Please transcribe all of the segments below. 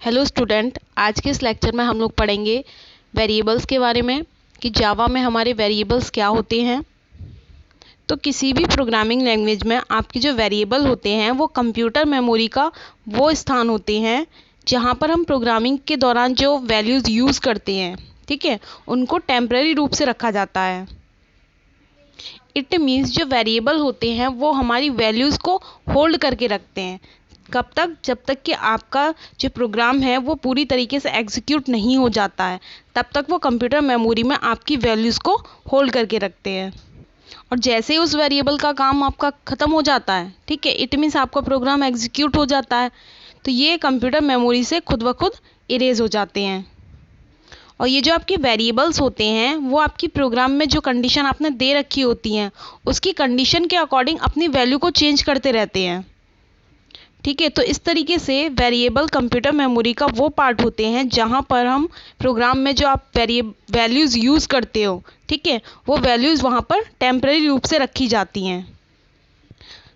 Hello student, आज के इस लेक्चर में हम लोग पढ़ेंगे वेरिएबल्स के बारे में कि जावा में हमारे वेरिएबल्स क्या होते हैं। तो किसी भी प्रोग्रामिंग लैंग्वेज में आपके जो वेरिएबल होते हैं वो कंप्यूटर मेमोरी का वो स्थान होते हैं जहाँ पर हम प्रोग्रामिंग के दौरान जो वैल्यूज़ यूज़ करते हैं, ठीक है, उनको टेम्परेरी रूप से रखा जाता है। इट मीन्स जो वेरिएबल होते हैं वो हमारी वैल्यूज़ को होल्ड करके रखते हैं। कब तक? जब तक कि आपका जो प्रोग्राम है वो पूरी तरीके से एग्जीक्यूट नहीं हो जाता है, तब तक वो कंप्यूटर मेमोरी में आपकी वैल्यूज़ को होल्ड करके रखते हैं। और जैसे ही उस वेरिएबल का काम आपका ख़त्म हो जाता है, ठीक है, इट मीन्स आपका प्रोग्राम एग्जीक्यूट हो जाता है, तो ये कंप्यूटर मेमोरी से खुद ब खुद इरेज हो जाते हैं। और ये जो आपके वेरिएबल्स होते हैं वो आपकी प्रोग्राम में जो कंडीशन आपने दे रखी होती हैं उसकी कंडीशन के अकॉर्डिंग अपनी वैल्यू को चेंज करते रहते हैं, ठीक है। तो इस तरीके से वेरिएबल कंप्यूटर मेमोरी का वो पार्ट होते हैं जहाँ पर हम प्रोग्राम में जो आप वैल्यूज़ यूज़ करते हो, ठीक है, वो वैल्यूज़ वहाँ पर टेम्परेरी रूप से रखी जाती हैं।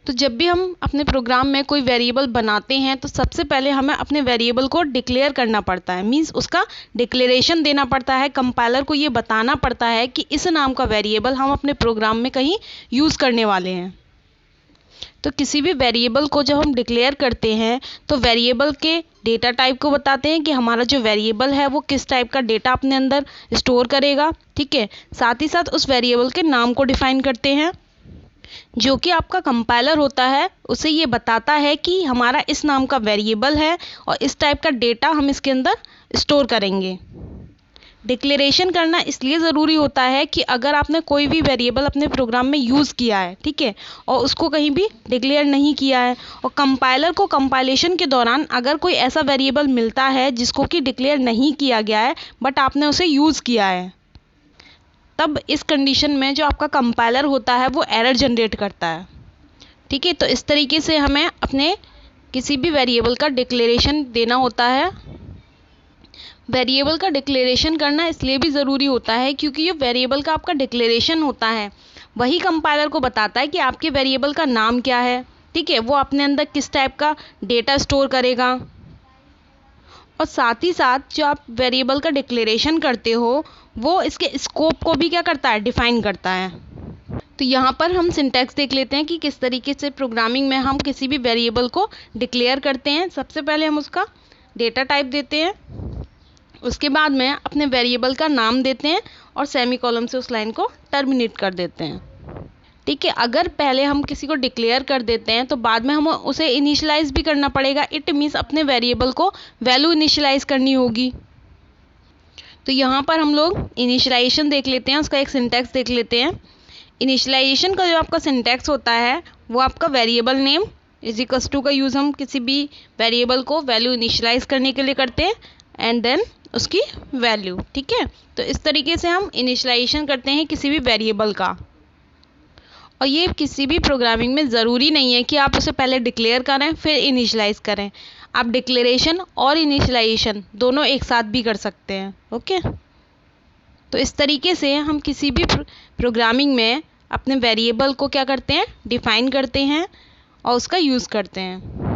तो जब भी हम अपने प्रोग्राम में कोई वेरिएबल बनाते हैं तो सबसे पहले हमें अपने वेरिएबल को डिक्लेयर करना पड़ता है, मीन्स उसका डिक्लेरेशन देना पड़ता है। कंपाइलर को ये बताना पड़ता है कि इस नाम का वेरिएबल हम अपने प्रोग्राम में कहीं यूज़ करने वाले हैं। तो किसी भी वेरिएबल को जब हम डिक्लेयर करते हैं तो वेरिएबल के डेटा टाइप को बताते हैं कि हमारा जो वेरिएबल है वो किस टाइप का डेटा अपने अंदर स्टोर करेगा, ठीक है। साथ ही साथ उस वेरिएबल के नाम को डिफाइन करते हैं, जो कि आपका कंपाइलर होता है उसे ये बताता है कि हमारा इस नाम का वेरिएबल है और इस टाइप का डेटा हम इसके अंदर स्टोर करेंगे। डिक्लेरेशन करना इसलिए ज़रूरी होता है कि अगर आपने कोई भी वेरिएबल अपने प्रोग्राम में यूज़ किया है, ठीक है, और उसको कहीं भी डिक्लेयर नहीं किया है और कंपाइलर को कंपाइलेशन के दौरान अगर कोई ऐसा वेरिएबल मिलता है जिसको कि डिक्लेयर नहीं किया गया है बट आपने उसे यूज़ किया है, तब इस कंडीशन में जो आपका कंपाइलर होता है वो एरर जनरेट करता है, ठीक है। तो इस तरीके से हमें अपने किसी भी वेरिएबल का डिक्लेरेशन देना होता है। वेरिएबल का डिक्लेरेशन करना इसलिए भी ज़रूरी होता है क्योंकि ये वेरिएबल का आपका डिक्लेरेशन होता है वही कंपाइलर को बताता है कि आपके वेरिएबल का नाम क्या है, ठीक है, वो अपने अंदर किस टाइप का डेटा स्टोर करेगा। और साथ ही साथ जो आप वेरिएबल का डिक्लेरेशन करते हो वो इसके स्कोप को भी क्या करता है, डिफाइन करता है। तो यहाँ पर हम सिंटैक्स देख लेते हैं कि किस तरीके से प्रोग्रामिंग में हम किसी भी वेरिएबल को डिक्लेयर करते हैं। सबसे पहले हम उसका डेटा टाइप देते हैं, उसके बाद में अपने वेरिएबल का नाम देते हैं और सेमीकोलन से उस लाइन को टर्मिनेट कर देते हैं, ठीक है। अगर पहले हम किसी को डिक्लेयर कर देते हैं तो बाद में हम उसे इनिशियलाइज भी करना पड़ेगा। इट मीन्स अपने वेरिएबल को वैल्यू इनिशियलाइज करनी होगी। तो यहाँ पर हम लोग इनिशियलाइजेशन देख लेते हैं, उसका एक सिंटैक्स देख लेते हैं। इनिशियलाइजेशन का जो आपका सिंटैक्स होता है वो आपका variable name is equals to का यूज़ हम किसी भी वेरिएबल को वैल्यू इनिशियलाइज करने के लिए करते हैं एंड देन उसकी वैल्यू, ठीक है। तो इस तरीके से हम इनिशियलाइजेशन करते हैं किसी भी वेरिएबल का। और ये किसी भी प्रोग्रामिंग में ज़रूरी नहीं है कि आप उसे पहले डिक्लेयर करें फिर इनिशियलाइज करें। आप डिक्लेरेशन और इनिशियलाइजेशन दोनों एक साथ भी कर सकते हैं, ओके। तो इस तरीके से हम किसी भी प्रोग्रामिंग में अपने वेरिएबल को क्या करते हैं, डिफाइन करते हैं और उसका यूज़ करते हैं।